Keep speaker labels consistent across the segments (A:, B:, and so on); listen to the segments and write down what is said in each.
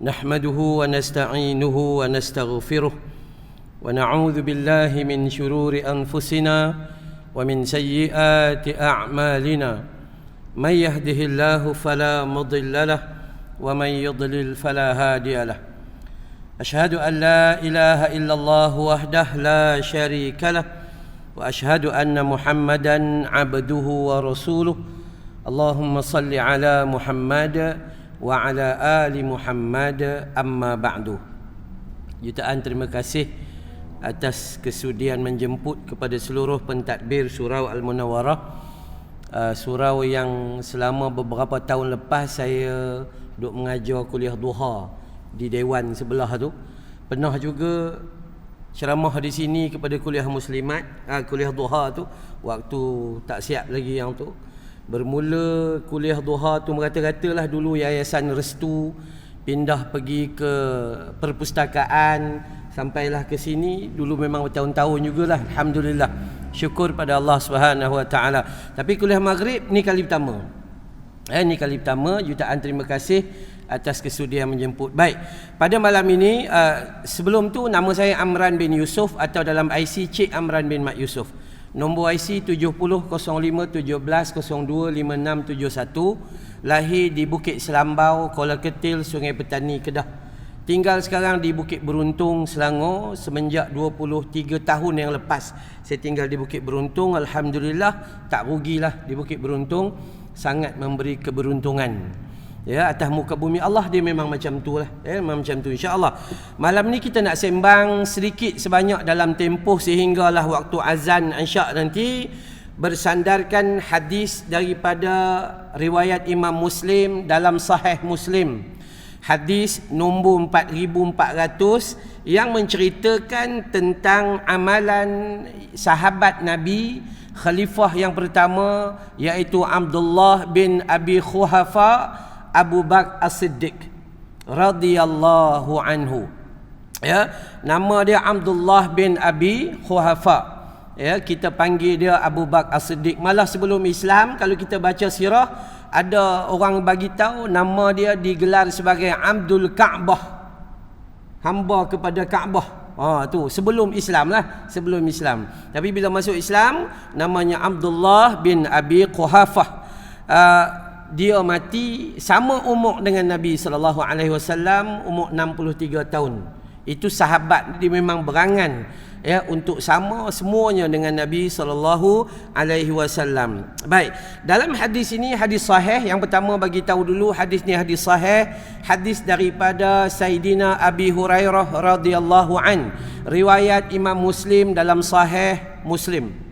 A: نحمده ونستعينه ونستغفره ونعوذ بالله من شرور أنفسنا ومن سيئات أعمالنا من يهده الله فلا مضل له ومن يضلل فلا هادي له أشهد أن لا إله إلا الله وحده لا شريك له وأشهد أن محمدا عبده ورسوله اللهم صل على محمد وعلى آل محمد أما بعد. Jutaan terima kasih atas kesudian menjemput kepada seluruh pentadbir Surau Al-Munawwarah, surau yang selama beberapa tahun lepas saya duk mengajar kuliah duha di dewan sebelah tu. Pernah juga ceramah di sini kepada kuliah muslimat, kuliah duha tu waktu tak siap lagi yang tu. Bermula kuliah duha tu merata-ratalah dulu Yayasan Restu, pindah pergi ke perpustakaan, sampailah ke sini. Dulu memang bertahun-tahun jugalah, alhamdulillah. Syukur pada Allah Subhanahu Wa Taala. Tapi kuliah maghrib ni kali pertama. Ni kali pertama. Jutaan terima kasih atas kesudian menjemput. Baik, pada malam ini sebelum tu nama saya Amran bin Yusuf atau dalam IC Cik Amran bin Mat Yusuf. Nombor IC 700517025671. Lahir di Bukit Selambau, Kuala Ketil, Sungai Petani, Kedah. Tinggal sekarang di Bukit Beruntung, Selangor. Semenjak 23 tahun yang lepas saya tinggal di Bukit Beruntung. Alhamdulillah, tak rugilah di Bukit Beruntung. Sangat memberi keberuntungan. Ya, atas muka bumi Allah dia memang macam tu lah. Memang macam tu, insya-Allah. Malam ni kita nak sembang sedikit sebanyak dalam tempoh sehinggalah waktu azan isyak nanti, bersandarkan hadis daripada riwayat Imam Muslim dalam Sahih Muslim. Hadis nombor 4400 yang menceritakan tentang amalan sahabat Nabi, khalifah yang pertama, iaitu Abdullah bin Abi Quhafa Abu Bakar As-Siddiq radhiyallahu anhu. Ya, nama dia Abdullah bin Abi Quhafa. Ya, kita panggil dia Abu Bakar As-Siddiq. Malah sebelum Islam, kalau kita baca sirah, ada orang bagi tahu nama dia digelar sebagai Abdul Ka'bah, hamba kepada Kaabah. Tu sebelum Islam lah, sebelum Islam. Tapi bila masuk Islam, namanya Abdullah bin Abi Quhafah. Dia mati sama umur dengan Nabi SAW, umur 63 tahun. Itu sahabat, dia memang berangan ya untuk sama semuanya dengan Nabi SAW. Baik, dalam hadis ini, hadis sahih, yang pertama bagi tahu dulu hadis ni hadis sahih, hadis daripada Sayyidina Abi Hurairah radhiyallahu an, riwayat Imam Muslim dalam Sahih Muslim.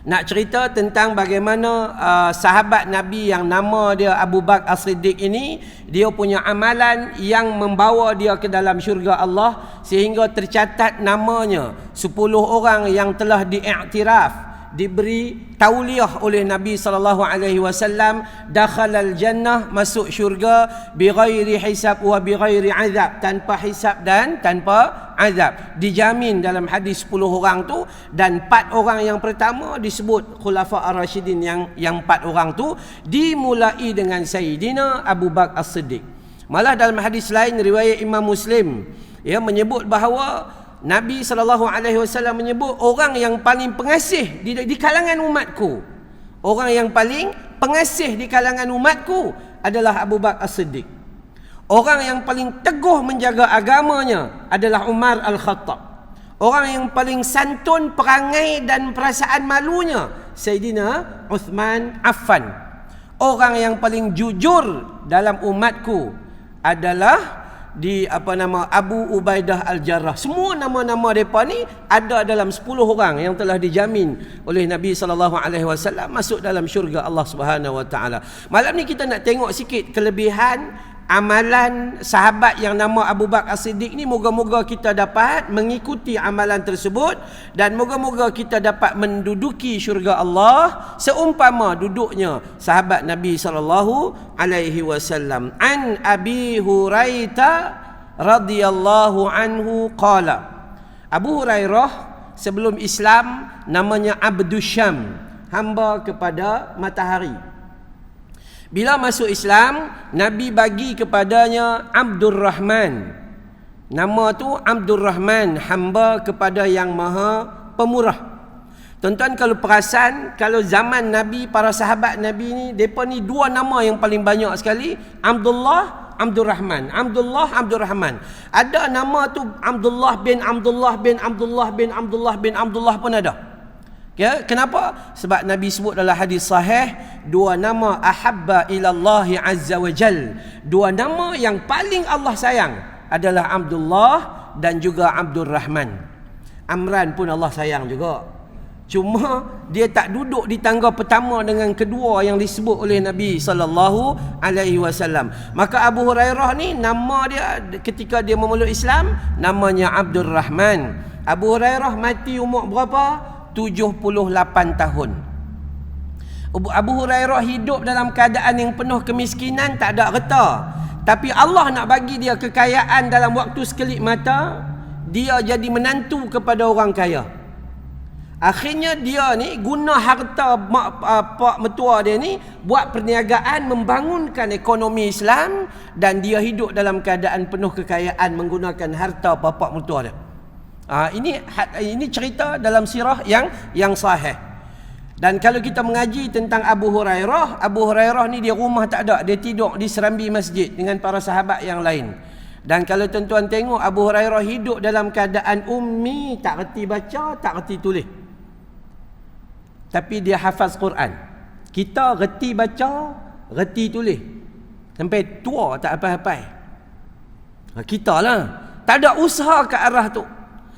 A: Nak cerita tentang bagaimana sahabat Nabi yang nama dia Abu Bakar As-Siddiq ini, dia punya amalan yang membawa dia ke dalam syurga Allah, sehingga tercatat namanya 10 orang yang telah diiktiraf, diberi tauliah oleh Nabi SAW, dakhalal jannah, masuk syurga, bighairi hisab wa bighairi azab, tanpa hisab dan tanpa azab. Dijamin dalam hadis 10 orang tu, dan 4 orang yang pertama disebut khulafa ar-rasyidin, yang 4 orang tu dimulai dengan Sayyidina Abu Bakar As-Siddiq. Malah dalam hadis lain riwayat Imam Muslim, ya, menyebut bahawa Nabi SAW menyebut orang yang paling pengasih di kalangan umatku, orang yang paling pengasih di kalangan umatku adalah Abu Bakar As-Siddiq. Orang yang paling teguh menjaga agamanya adalah Umar Al-Khattab. Orang yang paling santun perangai dan perasaan malunya Sayyidina Uthman Affan. Orang yang paling jujur dalam umatku adalah Abu Ubaidah Al-Jarrah. Semua nama-nama mereka ni ada dalam 10 orang yang telah dijamin oleh Nabi SAW masuk dalam syurga Allah Subhanahu Wa Taala. Malam ni kita nak tengok sikit kelebihan amalan sahabat yang nama Abu Bakar As-Siddiq ni. Moga-moga kita dapat mengikuti amalan tersebut, dan moga-moga kita dapat menduduki syurga Allah seumpama duduknya sahabat Nabi SAW. An Abi Hurairah radhiyallahu anhu qala. Abu Hurairah sebelum Islam namanya Abdus Syam, hamba kepada matahari. Bila masuk Islam, Nabi bagi kepadanya Abdul Rahman. Nama tu Abdul Rahman, hamba kepada yang maha pemurah. Tuan-tuan kalau perasan, kalau zaman Nabi, para sahabat Nabi ni, mereka ni dua nama yang paling banyak sekali. Abdullah, Abdul Rahman. Abdullah, Abdul Rahman. Ada nama tu Abdullah bin Abdullah bin Abdullah bin Abdullah bin Abdullah pun ada. Ya, kenapa? Sebab Nabi sebut dalam hadis sahih, dua nama ahabba ilallahi azza wa jal. Dua nama yang paling Allah sayang adalah Abdullah dan juga Abdul Rahman. Amran pun Allah sayang juga. Cuma dia tak duduk di tangga pertama dengan kedua yang disebut oleh Nabi sallallahu alaihi wasallam. Maka Abu Hurairah ni nama dia ketika dia memeluk Islam namanya Abdul Rahman. Abu Hurairah mati umur berapa? 78 tahun. Abu Hurairah hidup dalam keadaan yang penuh kemiskinan, tak ada harta. Tapi Allah nak bagi dia kekayaan dalam waktu sekelip mata. Dia jadi menantu kepada orang kaya. Akhirnya dia ni guna harta pak mertua dia ni buat perniagaan, membangunkan ekonomi Islam, dan dia hidup dalam keadaan penuh kekayaan menggunakan harta bapa mertua dia. Ini cerita dalam sirah yang sahih. Dan kalau kita mengaji tentang Abu Hurairah ni dia rumah tak ada, dia tidur di serambi masjid dengan para sahabat yang lain. Dan kalau tuan-tuan tengok, Abu Hurairah hidup dalam keadaan ummi, tak reti baca, tak reti tulis. Tapi dia hafaz Quran. Kita reti baca, reti tulis. Sampai tua tak hafal-hafal. Kita lah tak ada usaha ke arah tu.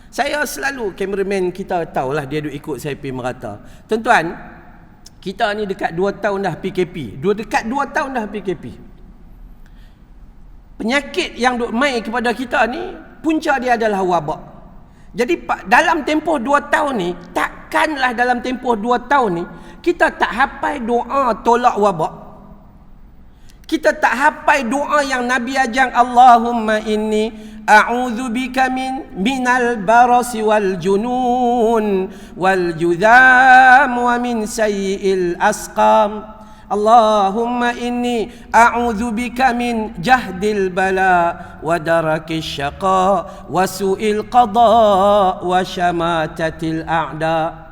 A: Saya selalu, kameraman kita tahulah, dia duk ikut saya pergi merata. Tuan-tuan, kita ni dekat 2 tahun dah PKP. Dekat 2 tahun dah PKP. Penyakit yang duk mai kepada kita ni, punca dia adalah wabak. Jadi dalam tempoh 2 tahun ni, takkanlah dalam tempoh 2 tahun ni kita tak hafal doa tolak wabak. Kita tak hafal doa yang Nabi ajar, Allahumma inni a'udzubika minal barasi wal junun wal judham wa min sayyi'il asqam. Allahumma inni a'udzubika min jahdil bala wa darakis syaqa wa su'il qada wa syamatatil a'da.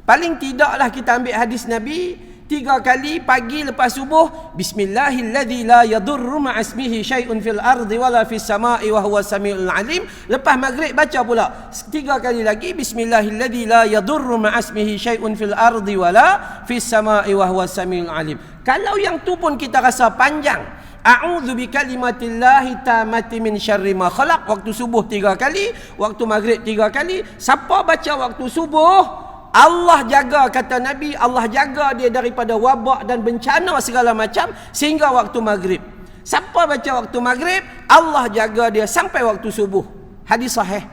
A: Paling tidaklah kita ambil hadis Nabi 3 kali pagi lepas subuh, bismillahilladzi la yadurru ma'asmihi syai'un fil ardi wala fis sama'i wa huwas samiul alim. Lepas maghrib baca pula 3 kali lagi, bismillahilladzi la yadurru ma'asmihi syai'un fil ardi wala fis sama'i wa huwas samiul alim. Kalau yang tu pun kita rasa panjang, a'udzu bikalimatillahi tammati min syarri ma khalaq, waktu subuh 3 kali, waktu maghrib 3 kali. Siapa baca waktu subuh, Allah jaga, kata Nabi, Allah jaga dia daripada wabak dan bencana segala macam sehingga waktu maghrib. Siapa baca waktu maghrib, Allah jaga dia sampai waktu subuh. Hadis sahih.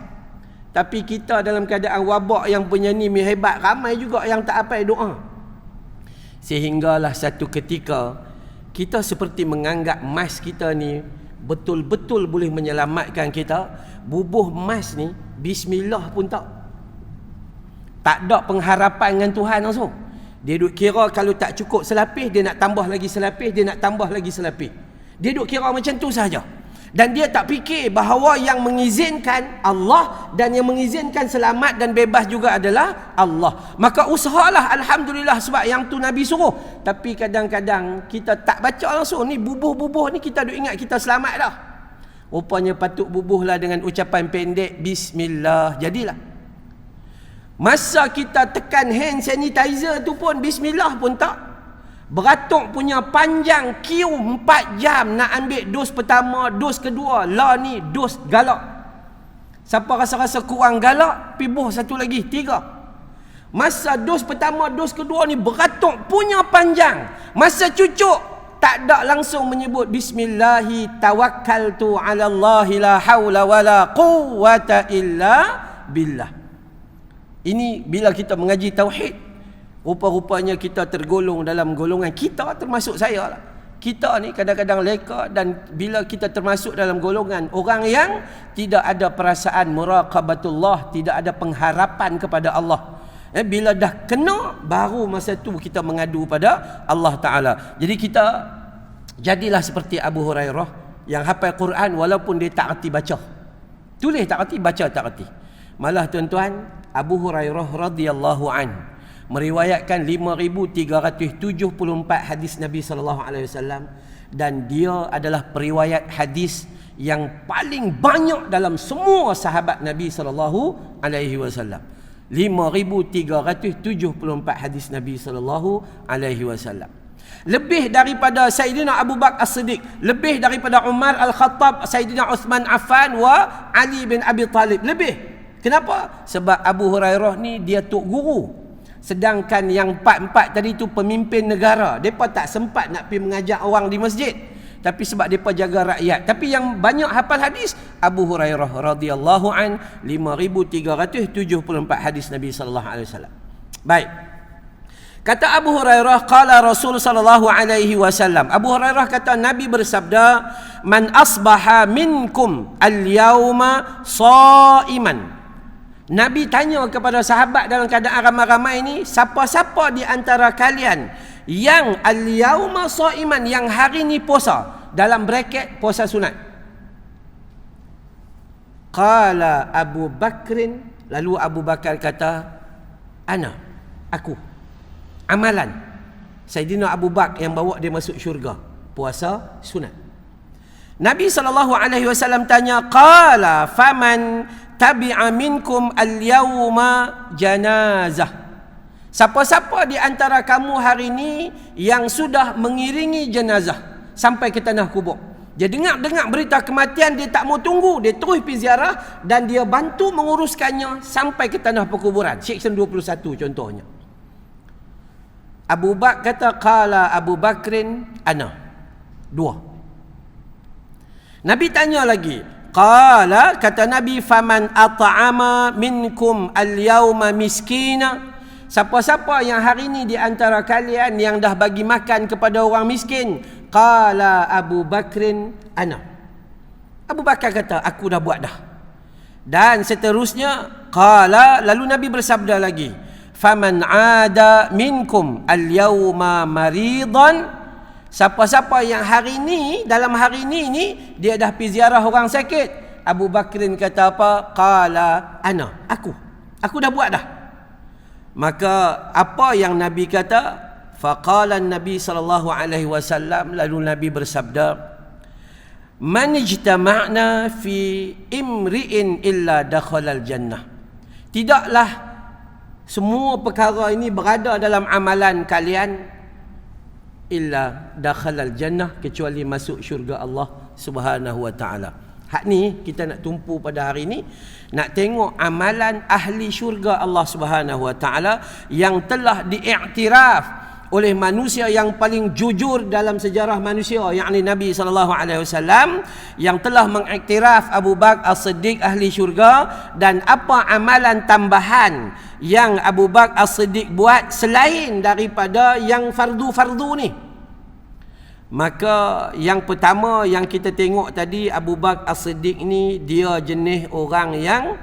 A: Tapi kita dalam keadaan wabak yang penyanyi hebat, ramai juga yang tak hafal doa. Sehinggalah satu ketika kita seperti menganggap emas kita ni betul-betul boleh menyelamatkan kita. Bubuh emas ni bismillah pun tak ada pengharapan dengan Tuhan langsung. Dia duk kira kalau tak cukup selapis, dia nak tambah lagi selapis, dia nak tambah lagi selapis. Dia duk kira macam tu saja. Dan dia tak fikir bahawa yang mengizinkan Allah dan yang mengizinkan selamat dan bebas juga adalah Allah. Maka usahalah, alhamdulillah, sebab yang tu Nabi suruh. Tapi kadang-kadang kita tak baca langsung. Ni bubuh-bubuh ni kita duk ingat kita selamat dah. Rupanya patut bubuhlah dengan ucapan pendek, bismillah, jadilah. Masa kita tekan hand sanitizer tu pun bismillah pun tak. Beratuk punya panjang queue 4 jam nak ambil dos pertama, dos kedua. Lah ni dos galak. Siapa rasa-rasa kurang galak, pibuh satu lagi, 3. Masa dos pertama, dos kedua ni beratuk punya panjang. Masa cucuk tak ada langsung menyebut bismillahi tawakkaltu ala Allahi la hawla wala quwwata illa billah. Ini bila kita mengaji tauhid, rupa-rupanya kita tergolong dalam golongan, kita termasuk saya lah. Kita ni kadang-kadang leka, dan bila kita termasuk dalam golongan orang yang tidak ada perasaan muraqabatullah, tidak ada pengharapan kepada Allah. Bila dah kena, baru masa tu kita mengadu pada Allah Ta'ala. Jadi kita Jadilah seperti Abu Hurairah yang hafal Quran walaupun dia tak reti baca. Tulis tak reti, baca tak reti. Malah tuan-tuan, Abu Hurairah radhiyallahu an meriwayatkan 5374 hadis Nabi sallallahu alaihi wasallam, dan dia adalah periwayat hadis yang paling banyak dalam semua sahabat Nabi sallallahu alaihi wasallam. 5374 hadis Nabi sallallahu alaihi wasallam. Lebih daripada Sayyidina Abu Bakar As-Siddiq, lebih daripada Umar Al-Khattab, Sayyidina Uthman Affan wa Ali bin Abi Talib. Lebih. Kenapa? Sebab Abu Hurairah ni dia tok guru. Sedangkan yang empat-empat tadi tu pemimpin negara. Mereka tak sempat nak pergi mengajak orang di masjid. Tapi sebab mereka jaga rakyat. Tapi yang banyak hafal hadis, Abu Hurairah radhiyallahu an, 5374 hadis Nabi sallallahu alaihi wasallam. Baik. Kata Abu Hurairah, qala Rasul sallallahu alaihi wasallam. Abu Hurairah kata Nabi bersabda, "Man asbaha minkum al-yauma shaiman." Nabi tanya kepada sahabat dalam keadaan ramai-ramai ni, siapa-siapa di antara kalian yang al-yauma shaiman, yang hari ni puasa, dalam braket puasa sunat. Qala Abu Bakrin, lalu Abu Bakar kata, "Ana, aku." Amalan Sayyidina Abu Bakar yang bawa dia masuk syurga, puasa sunat. Nabi SAW tanya, qala faman tabi'a minkum al-yawma janazah. Siapa-siapa di antara kamu hari ini yang sudah mengiringi jenazah sampai ke tanah kubur. Dia dengar berita kematian, dia tak mau tunggu, dia terus pergi ziarah dan dia bantu menguruskannya sampai ke tanah perkuburan. Section 21 contohnya. Abu Bakar kata, qala Abu Bakrin ana. Dua. Nabi tanya lagi, qala, kata Nabi, faman at'ama minkum al-yawma miskina. Siapa-siapa yang hari ini di antara kalian yang dah bagi makan kepada orang miskin. Qala Abu Bakrin ana. Abu Bakar kata, aku dah buat dah. Dan seterusnya, qala, lalu Nabi bersabda lagi, faman ada minkum al-yawma maridan. Siapa-siapa yang hari ini, dalam hari ini ni dia dah pergi ziarah orang sakit. Abu Bakrin kata apa? Qala ana, aku dah buat dah. Maka apa yang Nabi kata? Faqala Nabi sallallahu alaihi wasallam, lalu Nabi bersabda, man ijtama'na fi imri'in illa dakhala al-jannah. Tidaklah semua perkara ini berada dalam amalan kalian illa dakhala al-jannah, kecuali masuk syurga Allah Subhanahu wa taala. Hak ni kita nak tumpu pada hari ini, nak tengok amalan ahli syurga Allah Subhanahu wa taala yang telah diiktiraf oleh manusia yang paling jujur dalam sejarah manusia, yakni Nabi sallallahu alaihi wasallam, yang telah mengiktiraf Abu Bakar As-Siddiq ahli syurga, dan apa amalan tambahan yang Abu Bakar As-Siddiq buat selain daripada yang fardu-fardu ni. Maka yang pertama yang kita tengok tadi, Abu Bakar As-Siddiq ni dia jenis orang yang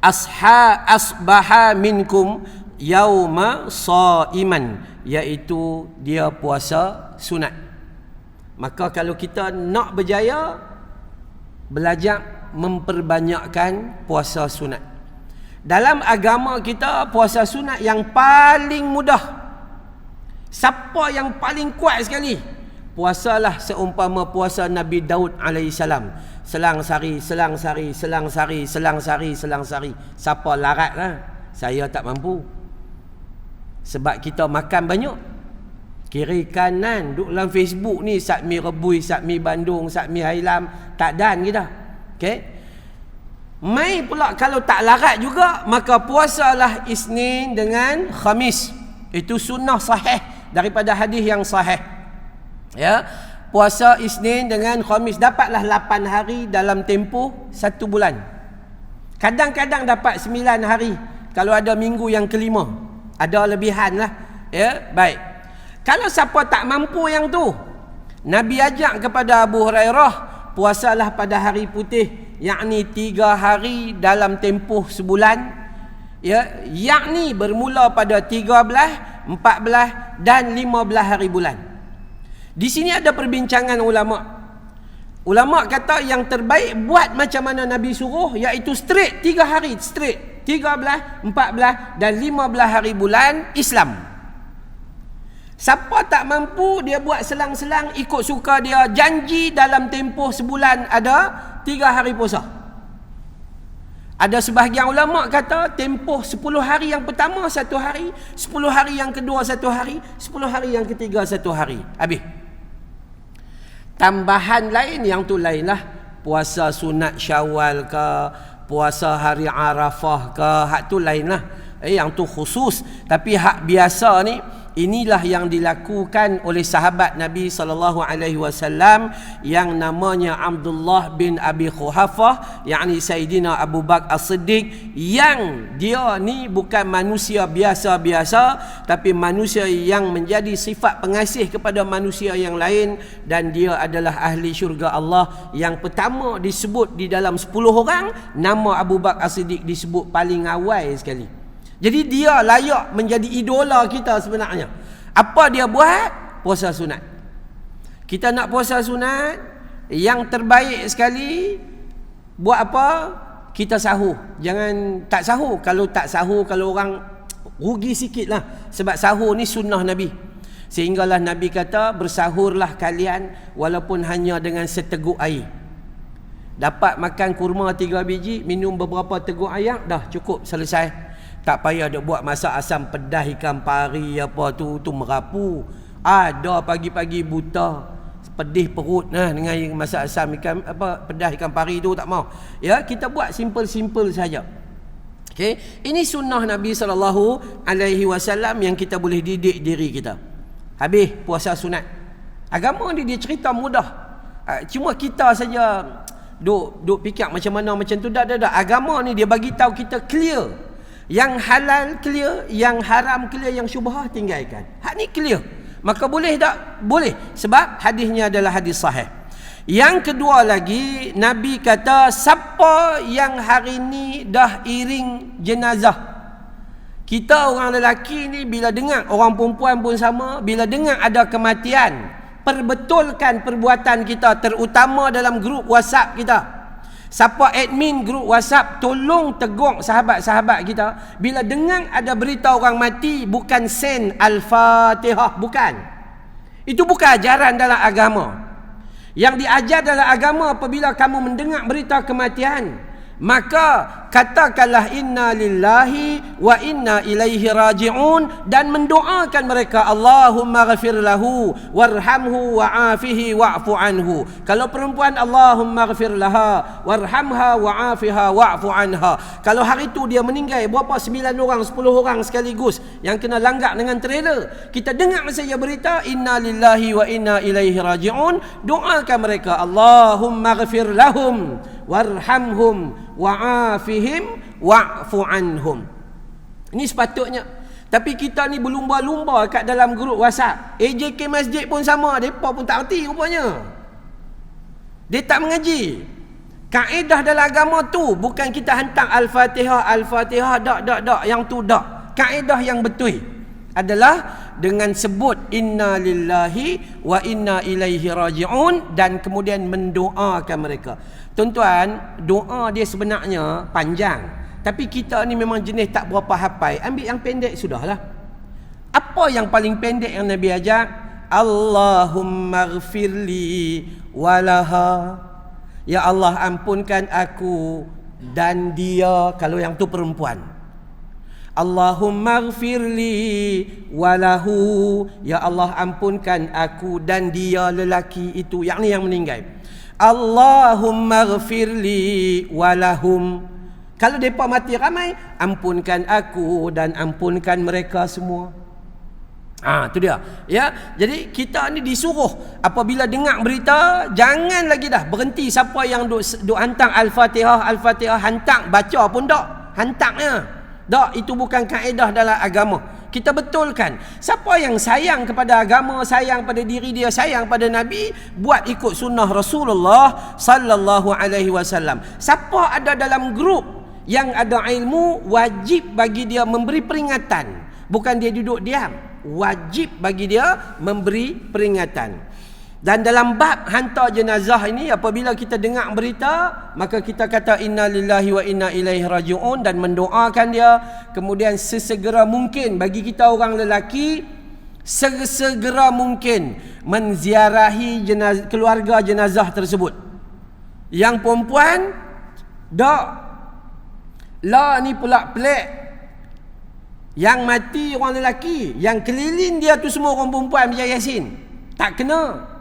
A: asbaha minkum yauma shaiman, iaitu dia puasa sunat. Maka kalau kita nak berjaya, belajar memperbanyakkan puasa sunat. Dalam agama kita, puasa sunat yang paling mudah. Siapa yang paling kuat sekali? Puasalah seumpama puasa Nabi Daud alaihissalam. Selang sari, selang sari, selang sari, selang sari, selang sari. Siapa larat lah? Saya tak mampu. Sebab kita makan banyak. Kiri kanan duduk dalam Facebook ni, Satmi Rebui, Satmi Bandung, Satmi Hailam, tak dan kita. Okey. Mai pula kalau tak larat juga, maka puasalah Isnin dengan Khamis. Itu sunnah sahih daripada hadis yang sahih. Ya, puasa Isnin dengan Khamis, dapatlah 8 hari dalam tempoh 1 bulan. Kadang-kadang dapat 9 hari kalau ada minggu yang kelima. Ada lebihan lah. Ya, baik. Kalau siapa tak mampu yang tu, Nabi ajak kepada Abu Hurairah, puasalah pada hari putih, yakni 3 hari dalam tempoh sebulan. Ya, yakni bermula pada 13, 14 dan 15 hari bulan. Di sini ada perbincangan ulama. Ulama kata yang terbaik buat macam mana Nabi suruh, iaitu straight 3 hari straight, 13, 14 dan 15 hari bulan Islam. Siapa tak mampu, dia buat selang-selang ikut suka dia. Janji dalam tempoh sebulan ada 3 hari puasa. Ada sebahagian ulama kata tempoh 10 hari yang pertama 1 hari, 10 hari yang kedua 1 hari, 10 hari yang ketiga 1 hari. Habis. Tambahan lain yang tu lainlah. Puasa sunat Syawal ke, puasa hari Arafah ke, hak tu lainlah. Yang tu khusus. Tapi hak biasa ni, inilah yang dilakukan oleh sahabat Nabi SAW yang namanya Abdullah bin Abi Quhafah, yakni Sayyidina Abu Bakar As-Siddiq, yang dia ni bukan manusia biasa-biasa, tapi manusia yang menjadi sifat pengasih kepada manusia yang lain, dan dia adalah ahli syurga Allah. Yang pertama disebut di dalam 10 orang, nama Abu Bakar As-Siddiq disebut paling awal sekali. Jadi dia layak menjadi idola kita sebenarnya. Apa dia buat? Puasa sunat. Kita nak puasa sunat, yang terbaik sekali buat apa? Kita sahur. Jangan tak sahur. Kalau tak sahur, kalau orang rugi sikit lah. Sebab sahur ni sunnah Nabi. Sehinggalah Nabi kata, bersahurlah kalian walaupun hanya dengan seteguk air. Dapat makan kurma 3 biji, minum beberapa teguk air, dah cukup, selesai. Tak payah dia buat masak asam pedas ikan pari apa tu merapu. Ada pagi-pagi buta pedih perut dengan masak asam ikan pedas ikan pari tu tak mau. Ya, kita buat simple-simple saja. Okey, ini sunnah Nabi SAW yang kita boleh didik diri kita. Habis puasa sunat. Agama ni dia cerita mudah. Cuma kita saja duk fikir macam mana macam tu. Dah. Agama ni dia bagi tahu kita clear. Yang halal clear, yang haram clear, yang syubhah tinggalkan. Hak ni clear. Maka boleh tak? Boleh. Sebab hadisnya adalah hadis sahih. Yang kedua lagi, Nabi kata, siapa yang hari ni dah iring jenazah. Kita orang lelaki ni bila dengar, orang perempuan pun sama, bila dengar ada kematian, perbetulkan perbuatan kita, terutama dalam grup WhatsApp kita. Siapa admin grup WhatsApp, tolong tegur sahabat-sahabat kita. Bila dengar ada berita orang mati, bukan send Al-Fatihah, bukan. Itu bukan ajaran dalam agama. Yang diajar dalam agama, apabila kamu mendengar berita kematian, maka katakanlah inna lillahi wa inna ilaihi raji'un, dan mendoakan mereka, Allahumma ghafir lahu warhamhu wa'afihi wa'fu anhu. Kalau perempuan, Allahumma ghafir laha warhamha wa'afiha wa'fu anha. Kalau hari itu dia meninggal berapa, 9 orang 10 orang sekaligus yang kena langgak dengan trailer, kita dengar saja berita inna lillahi wa inna ilaihi raji'un, doakan mereka, Allahumma ghafir lahum warhamhum wa'afihim wa'fu anhum. Ini sepatutnya. Tapi kita ni berlumba-lumba kat dalam grup WhatsApp. AJK Masjid pun sama, mereka pun tak erti rupanya. Dia tak mengaji. Kaedah dalam agama tu bukan kita hantar Al-Fatihah, Al-Fatihah, dak, yang tu dak. Kaedah yang betul adalah dengan sebut inna lillahi wa inna ilaihi raji'un, dan kemudian mendoakan mereka. Tuan-tuan, doa dia sebenarnya panjang, tapi kita ni memang jenis tak berapa hafal. Ambil yang pendek sudahlah. Apa yang paling pendek yang Nabi ajar? Allahumma ghfirli walaha. Ya Allah, ampunkan aku dan dia, kalau yang tu perempuan. Allahumma ghfirli walahu. Ya Allah, ampunkan aku dan dia, lelaki itu, yakni yang meninggal. Allahumma ghfirli walahum. Kalau mereka mati ramai, ampunkan aku dan ampunkan mereka semua. Itu dia. Ya, jadi kita ni disuruh apabila dengar berita, jangan lagi dah berhenti. Siapa yang duk hantar Al-Fatihah, Al-Fatihah hantar, baca pun tak, hantarnya. Tak, itu bukan kaedah dalam agama. Kita betulkan. Siapa yang sayang kepada agama, sayang pada diri dia, sayang pada Nabi, buat ikut sunnah Rasulullah sallallahu alaihi wasallam. Siapa ada dalam grup yang ada ilmu, wajib bagi dia memberi peringatan. Bukan dia duduk diam. Wajib bagi dia memberi peringatan. Dan dalam bab hantar jenazah ini, apabila kita dengar berita, maka kita kata inna lillahi wa inna ilaihi raji'un dan mendoakan dia. Kemudian sesegera mungkin bagi kita orang lelaki, sesegera mungkin menziarahi keluarga jenazah tersebut. Yang perempuan, tak. Lah ni pula pelik. Yang mati orang lelaki, yang keliling dia tu semua orang perempuan baca Yasin. Tak kena.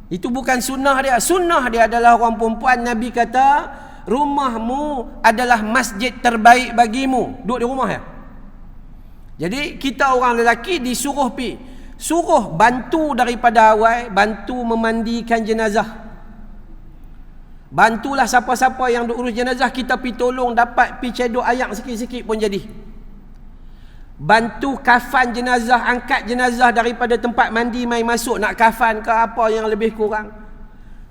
A: Itu bukan sunnah dia. Sunnah dia adalah orang perempuan. Nabi kata, rumahmu adalah masjid terbaik bagimu. Duduk di rumah ya. Jadi kita orang lelaki disuruh suruh bantu daripada awal, bantu memandikan jenazah. Bantulah siapa-siapa yang duk urus jenazah, kita pi tolong dapat pi cedok ayak sikit-sikit pun jadi. Bantu kafan jenazah, angkat jenazah daripada tempat mandi mai masuk nak kafan ke apa yang lebih kurang.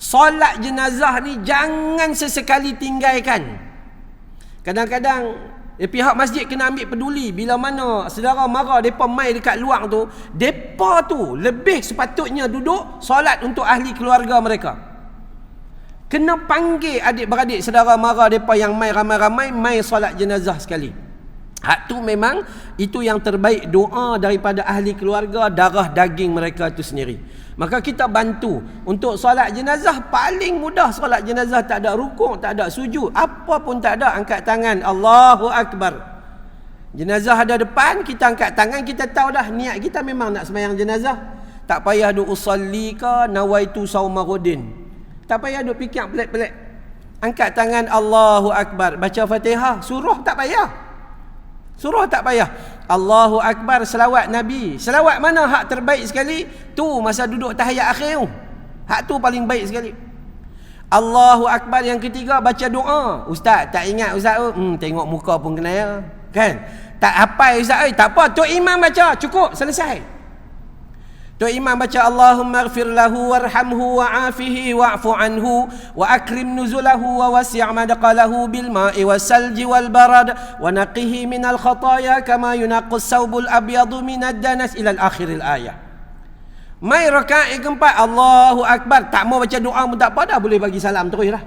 A: Solat jenazah ni jangan sesekali tinggalkan. Kadang-kadang pihak masjid kena ambil peduli. Bila mana saudara mara depa mai dekat luar tu, depa tu lebih sepatutnya duduk solat untuk ahli keluarga mereka. Kena panggil adik-beradik saudara mara depa yang mai ramai-ramai mai solat jenazah sekali. Hak tu memang itu yang terbaik, doa daripada ahli keluarga, darah daging mereka itu sendiri. Maka kita bantu untuk solat jenazah. Paling mudah solat jenazah, tak ada rukuk, tak ada sujud, apa pun tak ada, angkat tangan, Allahu Akbar. Jenazah ada depan, kita angkat tangan, kita tahu dah niat kita memang nak sembahyang jenazah. Tak payah duk usalli ke nawaitu saumarudin. Tak payah duk fikir pelik-pelik. Angkat tangan, Allahu Akbar, baca Fatihah, surah tak payah. Surah tak payah. Allahu Akbar, selawat Nabi. Selawat mana hak terbaik sekali? Tu masa duduk tahiyat akhir tu. Hak tu paling baik sekali. Allahu Akbar yang ketiga, baca doa. Ustaz tak ingat ustaz tu. Tengok muka pun kenal kan? Tak hafal ustaz tak apa, tok imam baca cukup, selesai. Tok imam baca Allahumma ighfir lahu warhamhu wa'afihi wa'fu anhu wa akrim nuzulahu wa wasi' madqalahu bil ma'i wasalji wal barad wa naqihi minal khataya kama yunaqqas saubul abyadu minad danas ila akhiril ayah. Mai rakaat keempat, Allahu Akbar, tak mau baca doa pun tak apa dah, boleh bagi salam teruslah.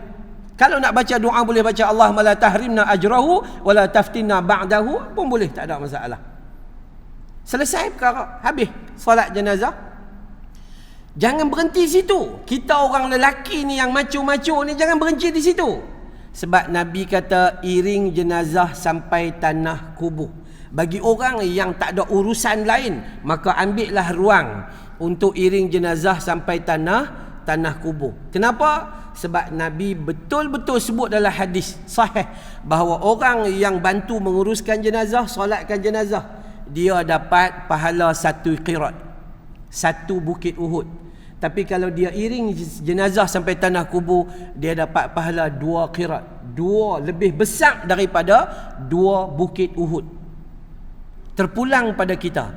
A: Kalau nak baca doa boleh baca Allahumma la tahrimna ajrahu wa la taftinna ba'dahu pun boleh, tak ada masalah. Selesai perkara, habis solat jenazah. Jangan berhenti situ. Kita orang lelaki ni yang macho-macho ni jangan berhenti di situ. Sebab Nabi kata iring jenazah sampai tanah kubur. Bagi orang yang tak ada urusan lain, maka ambillah ruang untuk iring jenazah sampai tanah kubur. Kenapa? Sebab Nabi betul-betul sebut dalam hadis sahih bahawa orang yang bantu menguruskan jenazah, solatkan jenazah, dia dapat pahala 1 qirat, 1 bukit Uhud. Tapi kalau dia iring jenazah sampai tanah kubur, dia dapat pahala 2 qirat, 2 lebih besar daripada 2 bukit Uhud. Terpulang pada kita,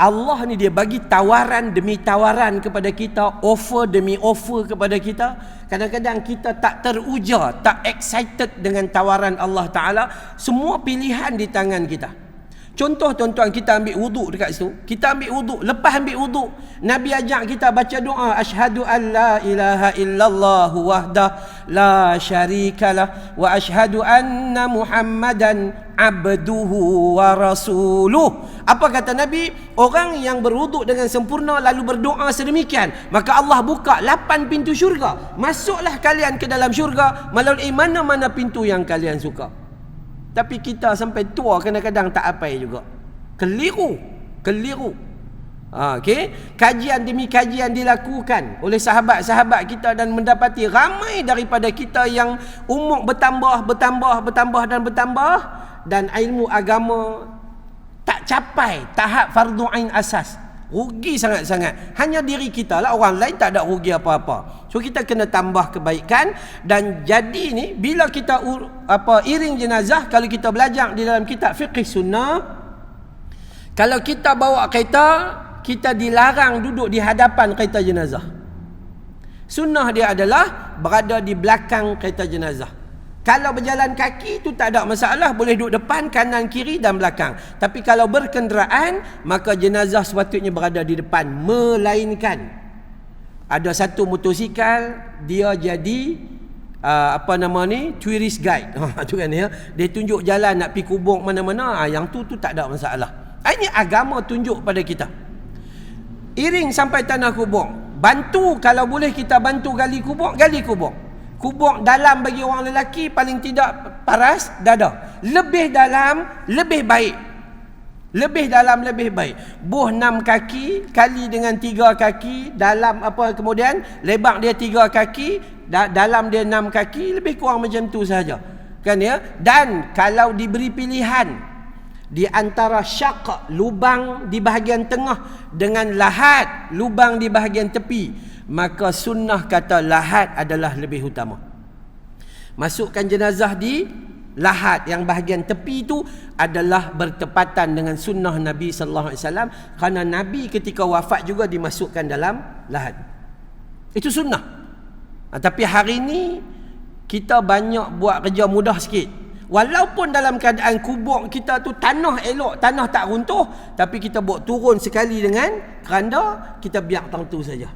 A: Allah ni dia bagi tawaran demi tawaran kepada kita, offer demi offer kepada kita. Kadang-kadang kita tak teruja, tak excited dengan tawaran Allah Ta'ala. Semua pilihan di tangan kita. Contoh tuan-tuan, kita ambil wuduk dekat situ. Kita ambil wuduk, lepas ambil wuduk, Nabi ajak kita baca doa, asyhadu an la ilaha illallah wahdah la syarikalah wa asyhadu anna Muhammadan abduhu wa rasuluh. Apa kata Nabi? Orang yang berwuduk dengan sempurna lalu berdoa sedemikian, maka Allah buka 8 pintu syurga. Masuklah kalian ke dalam syurga melalui mana-mana pintu yang kalian suka. Tapi kita sampai tua kadang-kadang tak apai juga. Keliru. Okey, kajian demi kajian dilakukan oleh sahabat-sahabat kita dan mendapati ramai daripada kita yang umur bertambah dan ilmu agama tak capai tahap fardu ain asas. Rugi sangat-sangat. Hanya diri kita lah, orang lain tak ada rugi apa-apa. So kita kena tambah kebaikan. Dan jadi ni bila kita iring jenazah, kalau kita belajar di dalam kitab fiqh sunnah, kalau kita bawa kereta, kita dilarang duduk di hadapan kereta jenazah. Sunnah dia adalah berada di belakang kereta jenazah. Kalau berjalan kaki tu tak ada masalah, boleh duduk depan, kanan, kiri dan belakang. Tapi kalau berkenderaan, maka jenazah sepatutnya berada di depan. Melainkan Ada satu motosikal, dia jadi tourist guide. Tu kan ya. Dia tunjuk jalan nak pergi kubur mana-mana. Yang tu tak ada masalah. Ini agama tunjuk pada kita. Iring sampai tanah kubur. Bantu, kalau boleh kita bantu gali kubur, gali kubur. Kubur dalam bagi orang lelaki paling tidak paras dada. Lebih dalam lebih baik. Lebih dalam lebih baik. Buh 6 kaki kali dengan 3 kaki, dalam kemudian lebar dia 3 kaki, dalam dia 6 kaki, lebih kurang macam tu saja. Kan ya? Dan kalau diberi pilihan di antara syaq, lubang di bahagian tengah, dengan lahat, lubang di bahagian tepi, maka sunnah kata lahat adalah lebih utama. Masukkan jenazah di lahat yang bahagian tepi itu adalah bertepatan dengan sunnah Nabi sallallahu alaihi wasallam, kerana Nabi ketika wafat juga dimasukkan dalam lahat. Itu sunnah. Tapi hari ini kita banyak buat kerja mudah sikit. Walaupun dalam keadaan kubur kita tu tanah elok, tanah tak runtuh, tapi kita buat turun sekali dengan keranda, kita biar tentu saja.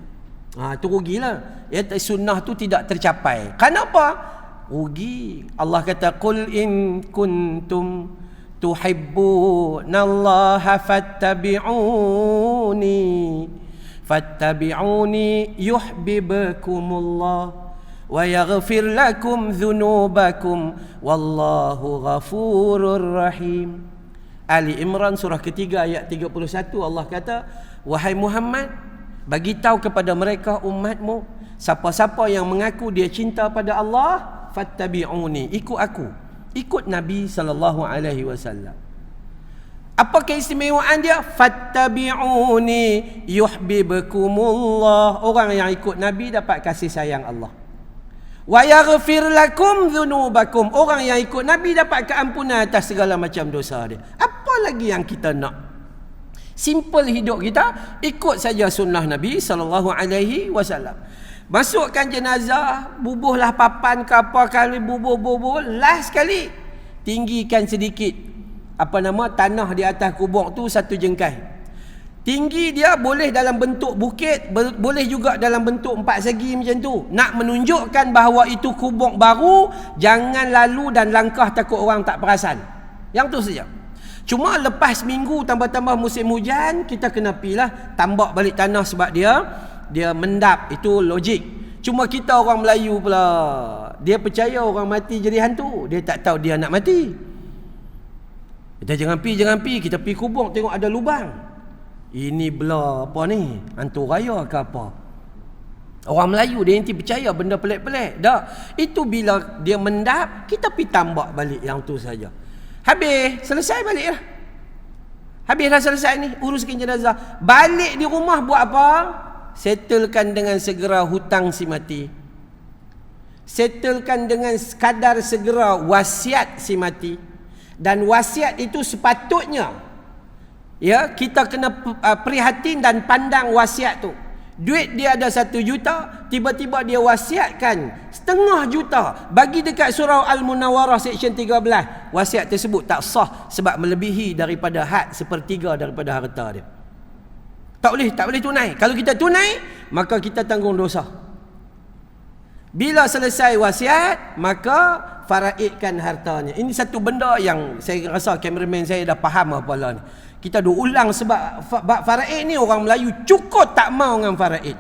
A: Tu rugilah. Ya, sunnah tu tidak tercapai. Kenapa? Rugi. Allah kata, qul in kuntum tuhibbunallaha fattabi'uni yuhibbukumullah wa yaghfir lakum dhunubakum wallahu ghafurur rahim. Ali Imran surah ketiga ayat 31, Allah kata, wahai Muhammad, bagi tahu kepada mereka umatmu, siapa-siapa yang mengaku dia cinta pada Allah, fattabi'uni, ikut aku, ikut Nabi sallallahu alaihi wasallam. Apa keistimewaan dia? Fattabi'uni yuhibbukumullah. Orang yang ikut Nabi dapat kasih sayang Allah. Wa yaghfir lakum dzunubakum. Orang yang ikut Nabi dapat keampunan atas segala macam dosa dia. Apa lagi yang kita nak? Simple hidup kita, ikut saja sunnah Nabi sallallahu alaihi wasallam. Masukkan jenazah, bubuhlah papan ke apa kali, bubuh, last sekali tinggikan sedikit tanah di atas kubur tu 1 jengkai. Tinggi dia boleh dalam bentuk bukit, boleh juga dalam bentuk 4 segi macam tu. Nak menunjukkan bahawa itu kubur baru, jangan lalu dan langkah takut orang tak perasan. Yang tu saja. Cuma lepas minggu tambah-tambah musim hujan, kita kena pilah tambak balik tanah sebab dia mendap, itu logik. Cuma kita orang Melayu pula, dia percaya orang mati jadi hantu, dia tak tahu dia nak mati. Kita jangan pi, kita pi kubur tengok ada lubang. Ini belah apa ni? Hantu raya ke apa? Orang Melayu dia nanti percaya benda pelik-pelik. Dak, itu bila dia mendap, kita pi tambak balik yang tu saja. Habis, selesai baliklah. Habis dah selesai ni, uruskan jenazah. Balik di rumah buat apa? Settlekan dengan segera hutang si mati. Settlekan dengan sekadar segera wasiat si mati. Dan wasiat itu sepatutnya kita kena prihatin dan pandang wasiat tu. Duit dia ada 1 juta, tiba-tiba dia wasiatkan 0,5 juta bagi dekat surau Al-Munawwarah section 13. Wasiat tersebut tak sah sebab melebihi daripada had 1/3 daripada harta dia. Tak boleh tunai. Kalau kita tunai, maka kita tanggung dosa. Bila selesai wasiat, maka faraidkan hartanya. Ini satu benda yang saya rasa kameraman saya dah faham apa lah ni. Kita dah ulang sebab faraid ni orang Melayu cukup tak mau dengan faraid.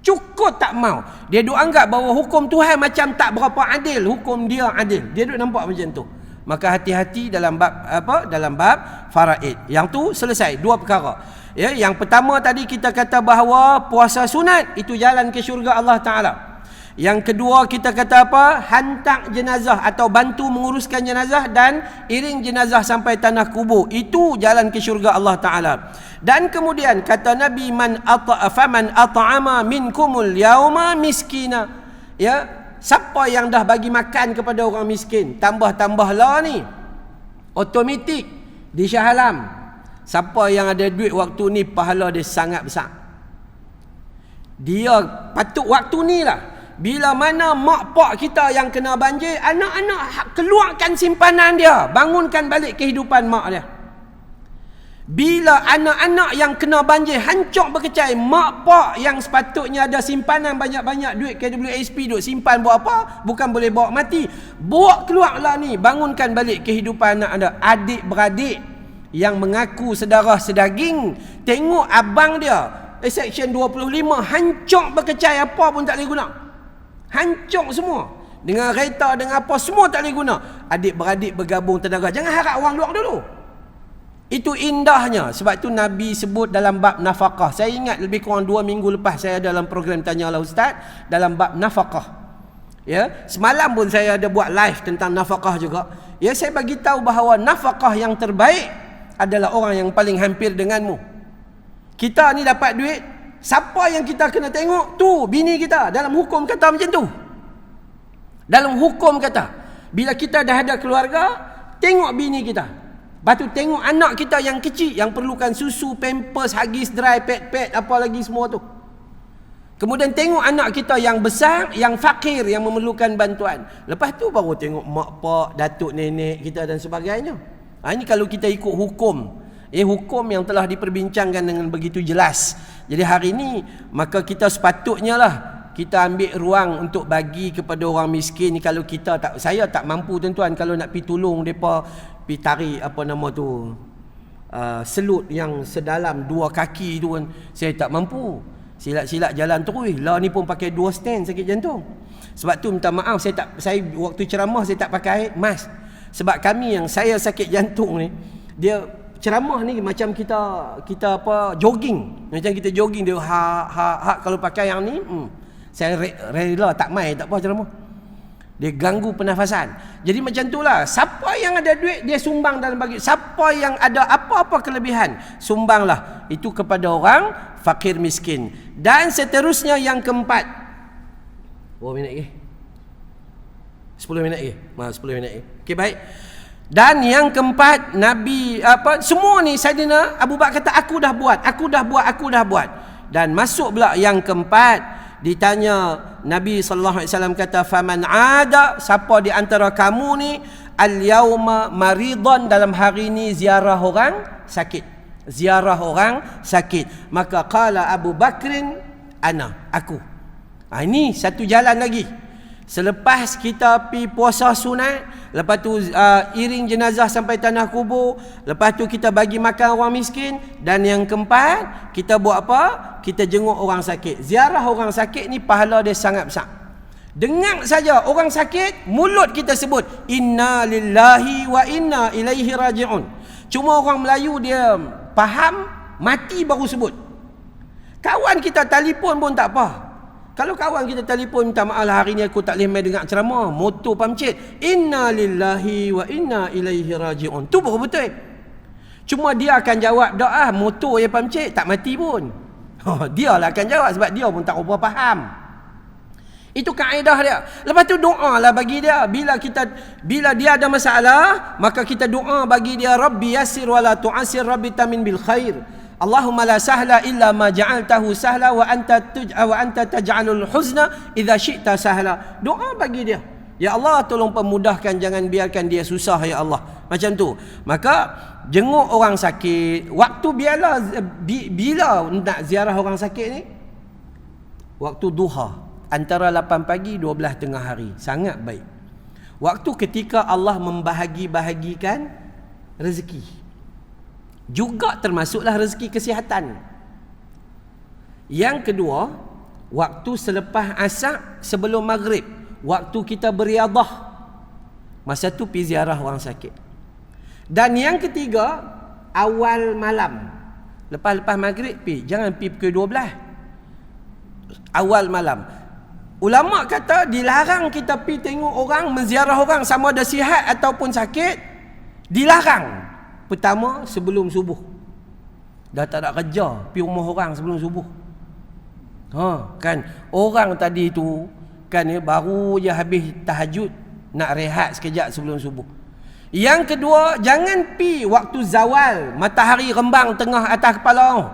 A: Cukup tak mau. Dia duk anggap bahawa hukum Tuhan macam tak berapa adil, hukum dia adil. Dia duk nampak macam tu. Maka hati-hati dalam bab faraid. Yang tu selesai 2 perkara. Ya, yang pertama tadi kita kata bahawa puasa sunat itu jalan ke syurga Allah Ta'ala. Yang kedua kita kata apa? Hantar jenazah atau bantu menguruskan jenazah dan iring jenazah sampai tanah kubur. Itu jalan ke syurga Allah Ta'ala. Dan kemudian kata Nabi, faman at'ama minkumul yauma miskina. Ya, siapa yang dah bagi makan kepada orang miskin, tambah-tambahlah ni. Otomatik di Shah Alam. Siapa yang ada duit waktu ni, pahala dia sangat besar. Dia patut waktu ni lah. Bila mana mak pak kita yang kena banjir, anak-anak keluarkan simpanan dia, bangunkan balik kehidupan mak dia. Bila anak-anak yang kena banjir hancur berkecai, mak pak yang sepatutnya ada simpanan banyak-banyak duit KWSP duk simpan buat apa? Bukan boleh bawa mati. Bawa keluarlah ni, bangunkan balik kehidupan anak anda. Adik-beradik yang mengaku sedara sedaging, tengok abang dia Section 25 hancur berkecai, apa pun tak boleh guna. Hancur semua. Dengan kereta, dengan apa, semua tak boleh guna. Adik-beradik bergabung tenaga. Jangan harap orang luar dulu. Itu indahnya. Sebab tu Nabi sebut dalam bab nafkah. Saya ingat lebih kurang 2 minggu lepas saya dalam program Tanyalah Ustaz dalam bab nafkah. Ya, semalam pun saya ada buat live tentang nafkah juga. Ya, saya bagi tahu bahawa nafkah yang terbaik adalah orang yang paling hampir denganmu. Kita ni dapat duit, siapa yang kita kena tengok? Tu bini kita. Dalam hukum kata macam tu. Dalam hukum kata, bila kita dah ada keluarga, tengok bini kita. Lepas tu tengok anak kita yang kecil, yang perlukan susu, pampers, hagis, dry, pad, apa lagi semua tu. Kemudian tengok anak kita yang besar, yang fakir, yang memerlukan bantuan. Lepas tu baru tengok mak pak, datuk nenek kita dan sebagainya. Ini kalau kita ikut hukum. Hukum yang telah diperbincangkan dengan begitu jelas. Jadi hari ini, maka kita sepatutnya lah kita ambil ruang untuk bagi kepada orang miskin. Kalau kita tak, saya tak mampu tuan-tuan, kalau nak pergi tolong mereka, pergi tarik apa nama tu, selut yang sedalam 2 kaki tu kan, saya tak mampu. Silat-silat jalan terus. Lah ni pun pakai 2 stand sakit jantung. Sebab tu minta maaf, saya waktu ceramah saya tak pakai mask. Sebab kami yang saya sakit jantung ni, dia ceramah ni macam kita apa, jogging. Macam kita jogging, dia kalau pakai yang ni, saya rela tak mai, tak apa ceramah. Dia ganggu pernafasan. Jadi macam itulah. Siapa yang ada duit, dia sumbang dalam bagi. Siapa yang ada apa-apa kelebihan, sumbanglah. Itu kepada orang fakir miskin. Dan seterusnya yang keempat. Berapa minit lagi? 10 minit lagi. 10 minit lagi. Okey, baik. Dan yang keempat, Nabi semua ni Saidina Abu Bakar kata, aku dah buat. Dan masuk pula yang keempat. Ditanya Nabi SAW kata, faman ada, siapa di antara kamu ni al-yauma maridan, dalam hari ni ziarah orang sakit, maka qala Abu Bakrin ana, aku. Ini satu jalan lagi. Selepas kita pi puasa sunat, lepas tu iring jenazah sampai tanah kubur, lepas tu kita bagi makan orang miskin, dan yang keempat, kita buat apa? Kita jenguk orang sakit. Ziarah orang sakit ni pahala dia sangat besar. Dengar saja orang sakit, mulut kita sebut inna lillahi wa inna ilaihi raji'un. Cuma orang Melayu dia faham, mati baru sebut. Kawan kita telefon pun tak apa. Kalau kawan kita telefon, minta maaf lah hari ni aku tak boleh main dengar ceramah, motor pamcit, inna lillahi wa inna ilaihi raji'un. Tu baru betul. Cuma dia akan jawab doa, motor yang pamcit tak mati pun. Dia lah akan jawab sebab dia pun tak apa faham. Itu kaedah dia. Lepas tu doa lah bagi dia. Bila dia ada masalah, maka kita doa bagi dia, Rabbi yassir wa la tu'assir, Rabbi tamin bil khair. Allahumma la sahla illa ma ja'altahu sahla wa anta taj'alul huzna idza syi'ta sahla. Doa bagi dia. Ya Allah, tolong pemudahkan, jangan biarkan dia susah ya Allah. Macam tu. Maka jenguk orang sakit. Waktu bila nak ziarah orang sakit ni? Waktu duha, antara 8 pagi 12 tengah hari. Sangat baik. Waktu ketika Allah membahagi-bahagikan rezeki. Juga termasuklah rezeki kesihatan. Yang kedua, waktu selepas asar sebelum maghrib, waktu kita beriadah, masa tu pergi ziarah orang sakit. Dan yang ketiga, awal malam, lepas maghrib pergi, jangan pergi pukul 12. Awal malam. Ulama kata dilarang kita pergi tengok orang, menziarah orang sama ada sihat ataupun sakit. Dilarang. Pertama, sebelum subuh. Dah tak ada kerja, pergi rumah orang sebelum subuh. Kan orang tadi tu kan baru je habis tahajud, nak rehat sekejap sebelum subuh. Yang kedua, jangan pi waktu zawal, matahari rembang tengah atas kepala.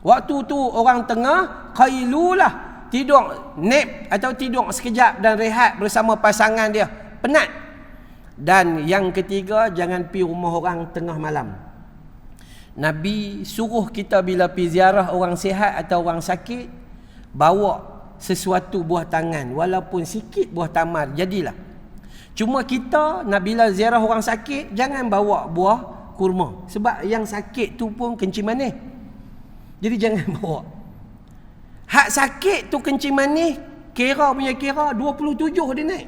A: Waktu tu orang tengah qailulah, tidur nap atau tidur sekejap dan rehat bersama pasangan dia, penat. Dan yang ketiga, jangan pi rumah orang tengah malam. Nabi suruh kita bila pergi ziarah orang sihat atau orang sakit, bawa sesuatu buah tangan, walaupun sikit buah tamar, jadilah. Cuma kita nak bila ziarah orang sakit, jangan bawa buah kurma, sebab yang sakit tu pun kencing manis. Jadi jangan bawa. Hak sakit tu kencing manis, kira 27 dia naik.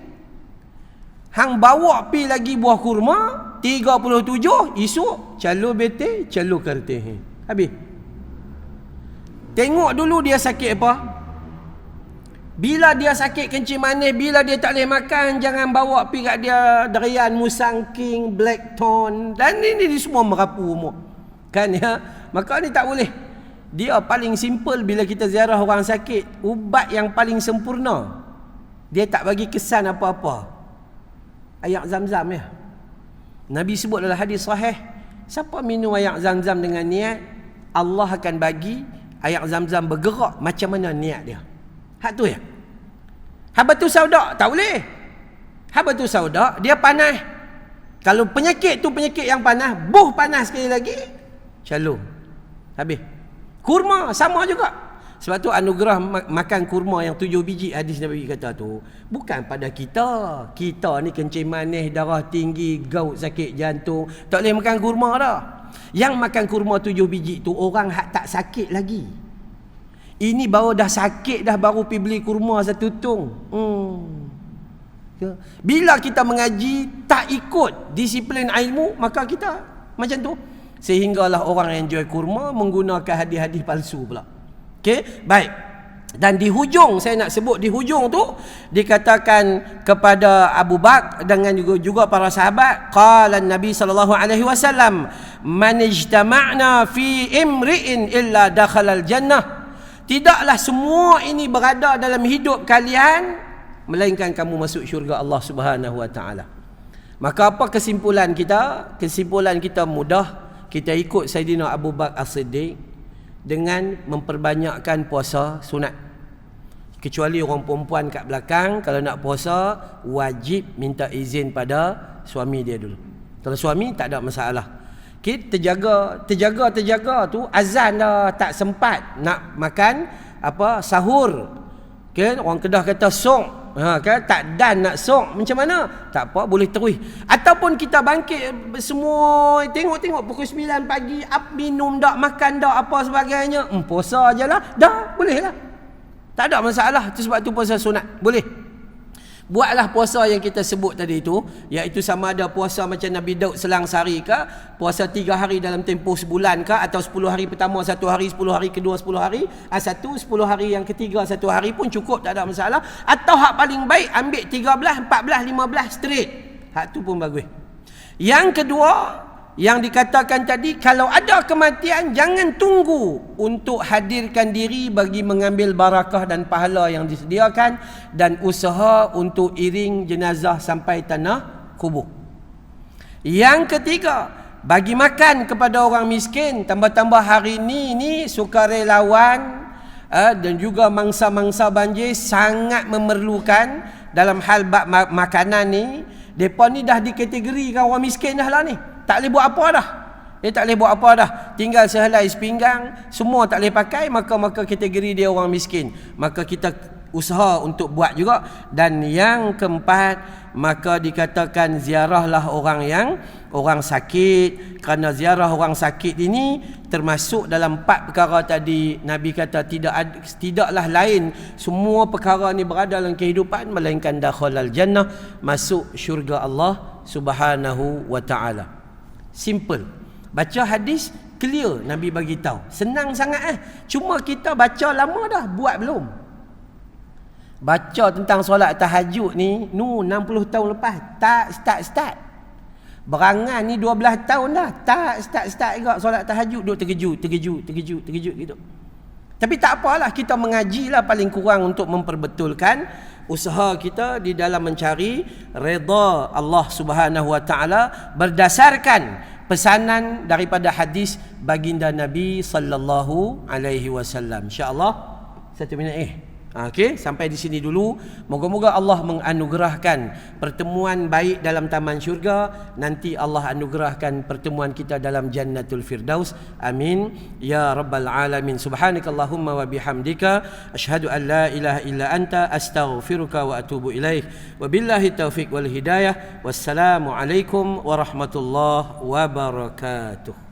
A: Hang bawa pi lagi buah kurma 37, esok calur bete, calur kerteh. Habis. Tengok dulu dia sakit apa. Bila dia sakit kencing manis, bila dia tak boleh makan, jangan bawa pi kat dia derian musang king, black tone, dan ini semua merapu umur. Kan ya? Maka ni tak boleh. Dia paling simple bila kita ziarah orang sakit, ubat yang paling sempurna. Dia tak bagi kesan apa-apa. Air Zam-Zam ya. Nabi sebut dalam hadis sahih, siapa minum air Zam-Zam dengan niat, Allah akan bagi air Zam-Zam bergerak macam mana niat dia. Hak tu ya. Habatus sauda tak boleh. Habatus sauda dia panas. Kalau penyakit tu penyakit yang panas, buh panas sekali lagi, calur. Habis. Kurma sama juga. Sebab tu anugerah makan kurma yang 7 biji hadis Nabi kata tu bukan pada kita. Kita ni kencing manis, darah tinggi, gout, sakit jantung, tak boleh makan kurma dah. Yang makan kurma 7 biji tu orang hak tak sakit lagi. Ini baru dah sakit dah baru pergi beli kurma satu tung. Bila kita mengaji tak ikut disiplin ilmu, maka kita macam tu. Sehinggalah orang yang jual kurma menggunakan hadis-hadis palsu pula. Okey, baik. Dan di hujung, saya nak sebut di hujung tu dikatakan kepada Abu Bakar dengan juga para sahabat, qala Nabi sallallahu alaihi wasallam, man ijtama'na fi imri'in illa dakhalal jannah. Tidaklah semua ini berada dalam hidup kalian melainkan kamu masuk syurga Allah Subhanahu wa taala. Maka apa kesimpulan kita? Kesimpulan kita mudah. Kita ikut Saidina Abu Bakar As-Siddiq dengan memperbanyakkan puasa sunat. Kecuali orang perempuan kat belakang, kalau nak puasa wajib minta izin pada suami dia dulu. Kalau suami tak ada masalah. Kita terjaga tu azan dah tak sempat nak makan apa sahur. Kan orang Kedah kata song. Kan tak dan nak sok macam mana? Tak apa, boleh terus. Ataupun kita bangkit semua tengok pukul 9 pagi, minum dak, makan dak, apa sebagainya. Puasa ajalah. Dah, boleh lah. Tak ada masalah. Itu sebab tu puasa sunat. Boleh. Buatlah puasa yang kita sebut tadi itu, iaitu sama ada puasa macam Nabi Daud selang sehari ke, puasa 3 hari dalam tempoh sebulan ke, atau 10 hari pertama 1 hari, 10 hari kedua 10 hari, 10 hari yang ketiga 1 hari pun cukup, tak ada masalah. Atau hak paling baik ambil 13, 14, 15 straight. Hak tu pun bagus. Yang kedua, yang dikatakan tadi, kalau ada kematian jangan tunggu untuk hadirkan diri bagi mengambil barakah dan pahala yang disediakan, dan usaha untuk iring jenazah sampai tanah kubur. Yang ketiga, bagi makan kepada orang miskin. Tambah-tambah hari ni sukarelawan dan juga mangsa-mangsa banjir sangat memerlukan dalam hal bab makanan ni. Depa ni dah dikategorikan orang miskin dah lah ni. Tak boleh buat apa dah. Dia tak boleh buat apa dah. Tinggal sehelai sepinggang, semua tak boleh pakai, maka kategori dia orang miskin. Maka kita usaha untuk buat juga. Dan yang keempat, maka dikatakan ziarahlah orang sakit. Kerana ziarah orang sakit ini termasuk dalam 4 perkara tadi. Nabi kata tidaklah lain semua perkara ni berada dalam kehidupan melainkan dakhalal jannah, masuk syurga Allah Subhanahu wa taala. Simple. Baca hadis clear, Nabi bagi tahu. Senang sangat Cuma kita baca lama dah, buat belum. Baca tentang solat tahajud ni 60 tahun lepas tak start. Berangan ni 12 tahun dah tak start juga solat tahajud, duk terkejut gitu. Tapi tak apalah, kita mengajilah paling kurang untuk memperbetulkan usaha kita di dalam mencari redha Allah Subhanahu wa taala berdasarkan pesanan daripada hadis baginda Nabi sallallahu alaihi wasallam. Insya-Allah 1 minit Okey, sampai di sini dulu. Moga-moga Allah menganugerahkan pertemuan baik dalam taman syurga. Nanti Allah anugerahkan pertemuan kita dalam Jannatul Firdaus. Amin ya rabbal alamin. Subhanakallahumma wa bihamdika asyhadu an la ilaha illa anta astaghfiruka wa atubu ilaik. Wabillahi taufiq wal hidayah. Wassalamu alaikum warahmatullahi wabarakatuh.